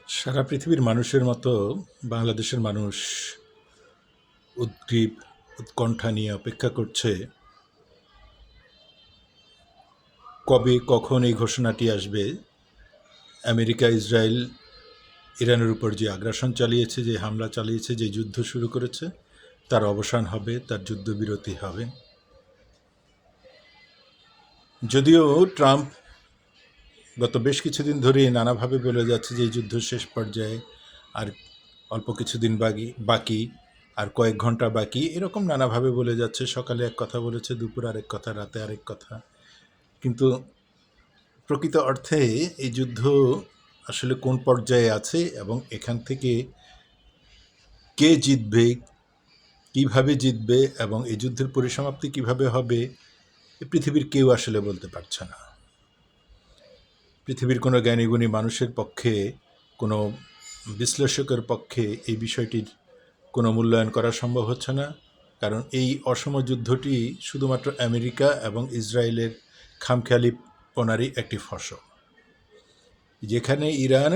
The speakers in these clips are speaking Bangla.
সারা পৃথিবীর মানুষের মতো বাংলাদেশের মানুষ উদ্গ্রীব উৎকণ্ঠা নিয়ে অপেক্ষা করছে কবে কখন এই ঘোষণাটি আসবে। আমেরিকা ইসরায়েল ইরানের উপর যে আগ্রাসন চালিয়েছে, যে হামলা চালিয়েছে, যে যুদ্ধ শুরু করেছে, তার অবসান হবে, তার যুদ্ধবিরতি হবে। যদিও ট্রাম্প গত বেশ কিছুদিন ধরেই নানাভাবে বলে যাচ্ছে যে এই যুদ্ধ শেষ পর্যায়ে, আর অল্প কিছুদিন বাকি, আর কয়েক ঘন্টা বাকি, এরকম নানাভাবে বলে যাচ্ছে। সকালে এক কথা বলেছে, দুপুর আরেক কথা, রাতে আরেক কথা। কিন্তু প্রকৃত অর্থে এই যুদ্ধ আসলে কোন পর্যায়ে আছে এবং এখান থেকে কে জিতবে, কিভাবে জিতবে এবং এই যুদ্ধের পরিসমাপ্তি কিভাবে হবে, পৃথিবীর কেউ আসলে বলতে পারছে না। পৃথিবীর কোনো জ্ঞানীগুণী মানুষের পক্ষে, কোনো বিশ্লেষকের পক্ষে এই বিষয়টির কোনো মূল্যায়ন করা সম্ভব হচ্ছে না। কারণ এই অসম যুদ্ধটি শুধুমাত্র আমেরিকা এবং ইসরায়েলের খামখেয়ালিপনারই একটি ফসল, যেখানে ইরান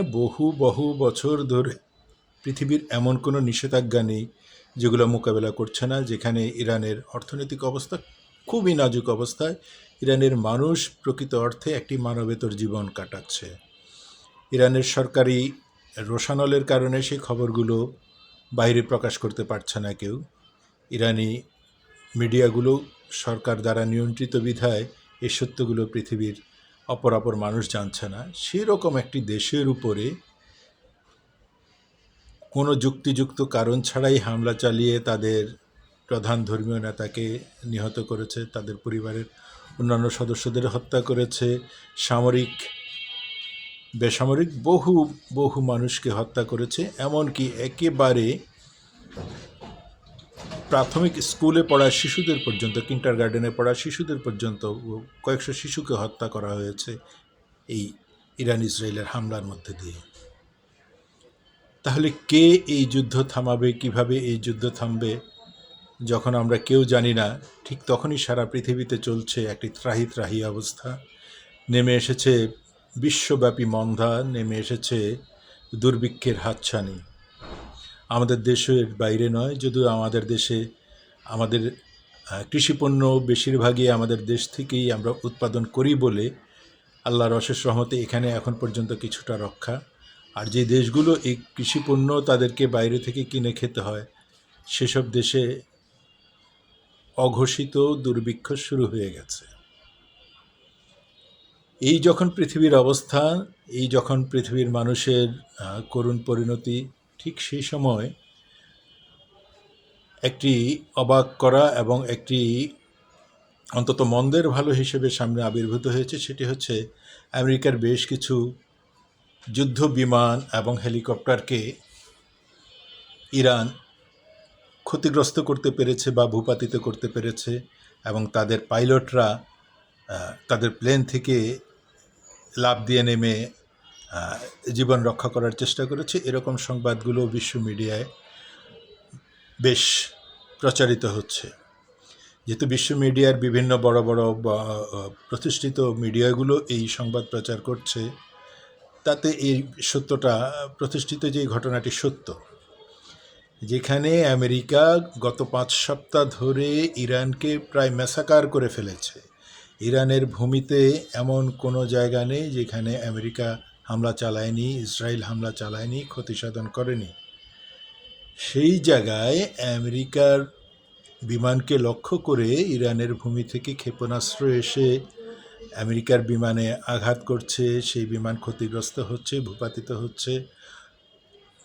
বহু বছর ধরে পৃথিবীর এমন কোনো নিষেধাজ্ঞা নেই যেগুলো মোকাবেলা করছে না, যেখানে ইরানের অর্থনৈতিক অবস্থা খুবই নাজুক অবস্থায়, ইরানের মানুষ প্রকৃত অর্থে একটি মানবেতর জীবন কাটাচ্ছে। ইরানের সরকারি রোষানলের কারণে সেই খবরগুলো বাইরে প্রকাশ করতে পারছে না কেউ। ইরানি মিডিয়াগুলো সরকার দ্বারা নিয়ন্ত্রিত বিধায় এই সত্যগুলো পৃথিবীর অপর মানুষ জানছে না। সেরকম একটি দেশের উপরে কোনো যুক্তিযুক্ত কারণ ছাড়াই হামলা চালিয়ে তাদের প্রধান ধর্মীয় নেতাকে নিহত করেছে, তাদের পরিবারের অন্যান্য সদস্যদের হত্যা করেছে, সামরিক বেসামরিক বহু মানুষকে হত্যা করেছে। এমনকি একেবারে প্রাথমিক স্কুলে পড়া শিশুদের পর্যন্ত, কিন্ডারগার্টেনে পড়া শিশুদের পর্যন্ত কয়েকশো শিশুকে হত্যা করা হয়েছে এই ইরান ইসরায়েলের হামলার মধ্যে দিয়ে। তাহলে কে এই যুদ্ধ থামাবে, কিভাবে এই যুদ্ধ থামবে, যখন আমরা কেউ জানি না, ঠিক তখনই সারা পৃথিবীতে চলছে একটি ত্রাহি অবস্থা। নেমে এসেছে বিশ্বব্যাপী মন্দা, নেমে এসেছে দুর্ভিক্ষের হাতছানি। আমাদের দেশের বাইরে নয়, যদিও আমাদের দেশে আমাদের কৃষিপণ্য বেশিরভাগই আমাদের দেশ থেকেই আমরা উৎপাদন করি বলে আল্লাহর অশেষ রহমতে এখানে এখন পর্যন্ত কিছুটা রক্ষা। আর যে দেশগুলো এই কৃষিপণ্য তাদেরকে বাইরে থেকে কিনে খেতে হয়, সেসব দেশে অঘোষিত দুর্ভিক্ষ শুরু হয়ে গেছে। এই যখন পৃথিবীর অবস্থা, এই যখন পৃথিবীর মানুষের করুণ পরিণতি, ঠিক সেই সময় একটি অবাক করা এবং একটি অন্তত মন্দের ভালো হিসেবে সামনে আবির্ভূত হয়েছে। সেটি হচ্ছে আমেরিকার বেশ কিছু যুদ্ধ বিমান এবং হেলিকপ্টারকে ইরান ক্ষতিগ্রস্ত করতে পেরেছে বা ভূপাতিত করতে পেরেছে, এবং তাদের পাইলটরা তাদের প্লেন থেকে লাফ দিয়ে নেমে জীবন রক্ষা করার চেষ্টা করেছে। এরকম সংবাদগুলো বিশ্ব মিডিয়ায় বেশ প্রচারিত হচ্ছে। যেহেতু বিশ্ব মিডিয়ার বিভিন্ন বড় প্রতিষ্ঠিত মিডিয়াগুলো এই সংবাদ প্রচার করছে, তাতে এই সত্যটা প্রতিষ্ঠিত, যে ঘটনাটি সত্য, যেখানে আমেরিকা গত 5 সপ্তাহ ধরে ইরানকে প্রায় ম্যাসাকার করে ফেলেছে। ইরানের ভূমিতে এমন কোনো জায়গা নেই যেখানে আমেরিকা হামলা চালায়নি, ইসরায়েল হামলা চালায়নি, ক্ষতিসাধন করেনি। সেই জায়গায় আমেরিকার বিমানকে লক্ষ্য করে ইরানের ভূমি থেকে ক্ষেপণাস্ত্র এসে আমেরিকার বিমানে আঘাত করছে, সেই বিমান ক্ষতিগ্রস্ত হচ্ছে, ভূপাতিত হচ্ছে।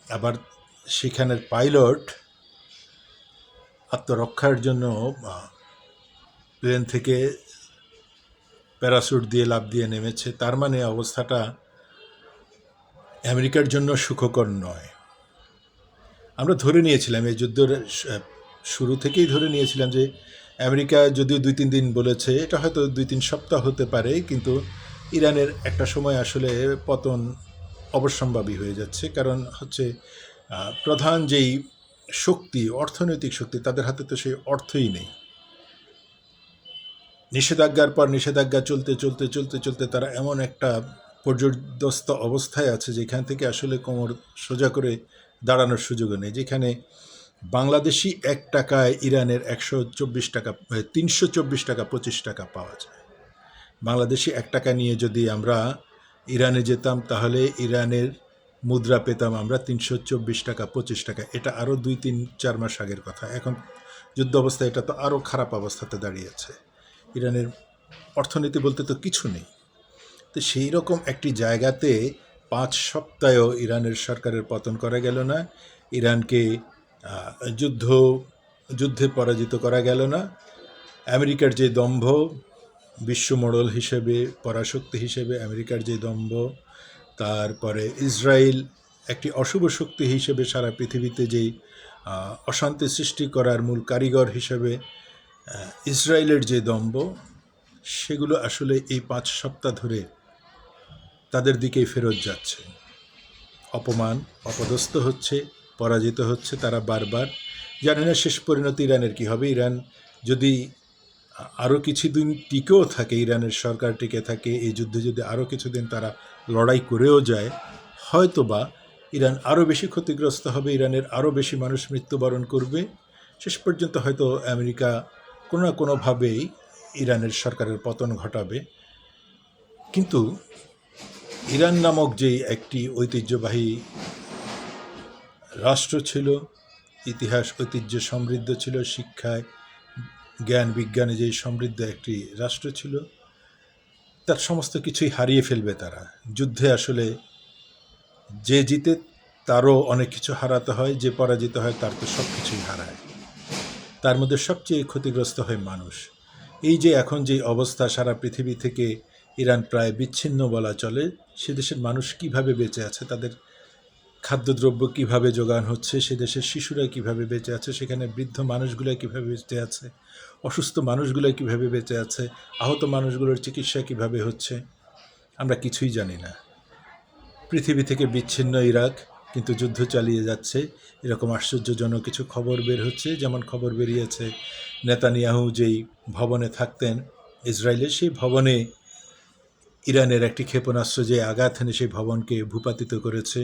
আবার সেখানের পাইলট আত্মরক্ষার জন্য প্লেন থেকে প্যারাসুট দিয়ে লাফ দিয়ে নেমেছে। তার মানে অবস্থাটা আমেরিকার জন্য সুখকর নয়। আমরা ধরে নিয়েছিলাম, এই যুদ্ধের শুরু থেকেই ধরে নিয়েছিলাম যে আমেরিকা যদিও 2-3 দিন বলেছে, এটা হয়তো 2-3 সপ্তাহ হতে পারে, কিন্তু ইরানের একটা সময় আসলে পতন অবশ্যম্ভাবী হয়ে যাচ্ছে। কারণ হচ্ছে প্রধান যেই শক্তি, অর্থনৈতিক শক্তি, তাদের হাতে তো সেই অর্থই নেই। নিষেধাজ্ঞার পর নিষেধাজ্ঞা চলতে তারা এমন একটা পর্যদস্ত অবস্থায় আছে, যেখান থেকে আসলে কোমর সোজা করে দাঁড়ানোর সুযোগও নেই, যেখানে বাংলাদেশি 1 টাকায় ইরানের 124 টাকা 324 টাকা 25 টাকা পাওয়া যায়। বাংলাদেশি 1 টাকা নিয়ে যদি আমরা ইরানে যেতাম তাহলে ইরানের মুদ্রা পেতাম আমরা 324 টাকা 25 টাকা। এটা আরও 2-3-4 মাস আগের কথা। এখন যুদ্ধ অবস্থায় এটা তো আরও খারাপ অবস্থাতে দাঁড়িয়েছে। ইরানের অর্থনীতি বলতে তো কিছু নেই। তো সেই রকম একটি জায়গাতে 5 সপ্তাহেও ইরানের সরকারের পতন করা গেল না, ইরানকে যুদ্ধে পরাজিত করা গেল না। আমেরিকার যে দম্ভ, বিশ্ব মোড়ল হিসেবে, পরাশক্তি হিসেবে আমেরিকার যে দম্ভ, তারপরে ইসরায়েল একটি অশুভ শক্তি হিসেবে সারা পৃথিবীতে যেই অশান্তি সৃষ্টি করার মূল কারিগর হিসেবে ইসরায়েলের যে দম্ভ, সেগুলো আসলে এই 5 সপ্তাহ ধরে তাদের দিকেই ফেরত যাচ্ছে। অপমান, অপদস্থ হচ্ছে, পরাজিত হচ্ছে তারা বারবার। জানি না শেষ পরিণতি ইরানের কী হবে। ইরান যদি আরও কিছুদিন টিকেও থাকে, ইরানের সরকার টিকে থাকে, এই যুদ্ধে যদি আরও কিছুদিন তারা লড়াই করেও যায়, হয়তোবা ইরান আরও বেশি ক্ষতিগ্রস্ত হবে, ইরানের আরও বেশি মানুষ মৃত্যুবরণ করবে। শেষ পর্যন্ত হয়তো আমেরিকা কোনো না কোনোভাবেই ইরানের সরকারের পতন ঘটাবে। কিন্তু ইরান নামক যেই একটি ঐতিহ্যবাহী রাষ্ট্র ছিল, ইতিহাস ঐতিহ্য সমৃদ্ধ ছিল, শিক্ষায় জ্ঞান বিজ্ঞানে যেই সমৃদ্ধ একটি রাষ্ট্র ছিল, তার সমস্ত কিছুই হারিয়ে ফেলবে তারা। যুদ্ধে আসলে যে জিতে তারও অনেক কিছু হারাতে হয়, যে পরাজিত হয় তার তো সব কিছুই হারায়। তার মধ্যে সবচেয়ে ক্ষতিগ্রস্ত হয় মানুষ। এই যে এখন যে অবস্থা, সারা পৃথিবী থেকে ইরান প্রায় বিচ্ছিন্ন বলা চলে, সে দেশের মানুষ কিভাবে বেঁচে আছে, তাদের খাদ্যদ্রব্য কিভাবে যোগান হচ্ছে, সে দেশের শিশুরা কিভাবে বেঁচে আছে, সেখানে বৃদ্ধ মানুষগুলো কিভাবে বেঁচে আছে, অসুস্থ মানুষগুলো কিভাবে বেঁচে আছে, আহত মানুষগুলোর চিকিৎসা কিভাবে হচ্ছে, আমরা কিছুই জানি না। পৃথিবী থেকে বিচ্ছিন্ন ইরাক, কিন্তু যুদ্ধ চালিয়ে যাচ্ছে। এরকম আশ্চর্যজনক কিছু খবর বের হচ্ছে। যেমন খবর বেরিয়েছে, নেতানিয়াহু যেই ভবনে থাকতেন ইসরায়েলের, সেই ভবনে ইরানের একটি ক্ষেপণাস্ত্র যে আঘাত হেনে সেই ভবনকে ভূপাতিত করেছে,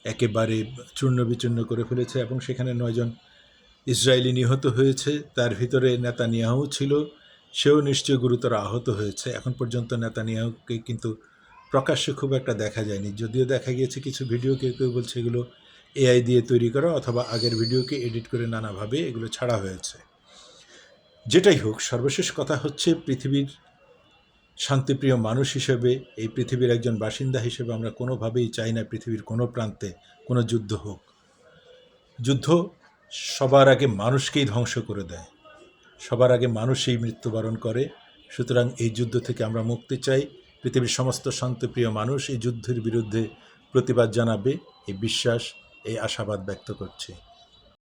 একেবারে চূর্ণ বিচূর্ণ করে ফেলেছে, এবং সেখানে 9 জন ইসরায়েলি নিহত হয়েছে। তার ভিতরে নেতানিয়াহু ছিল, সেও নিশ্চয়ই গুরুতর আহত হয়েছে। এখন পর্যন্ত নেতানিয়াহুকে কিন্তু প্রকাশ্যে খুব একটা দেখা যায়নি, যদিও দেখা গিয়েছে কিছু ভিডিও, কেউ কেউ বলছে এগুলো এআই দিয়ে তৈরি করা, অথবা আগের ভিডিওকে এডিট করে নানাভাবে এগুলো ছাড়া হয়েছে। যেটাই হোক, সর্বশেষ কথা হচ্ছে, পৃথিবীর শান্তিপ্রিয় মানুষ হিসেবে, এই পৃথিবীর একজন বাসিন্দা হিসেবে আমরা কোনোভাবেই চাই না পৃথিবীর কোনো প্রান্তে কোনো যুদ্ধ হোক। যুদ্ধ সবার আগে মানুষকেই ধ্বংস করে দেয়, সবার আগে মানুষই মৃত্যুবরণ করে। সুতরাং এই যুদ্ধ থেকে আমরা মুক্তি চাই। পৃথিবীর সমস্ত শান্তিপ্রিয় মানুষ এই যুদ্ধের বিরুদ্ধে প্রতিবাদ জানাবে, এই বিশ্বাস, এই আশাবাদ ব্যক্ত করছি।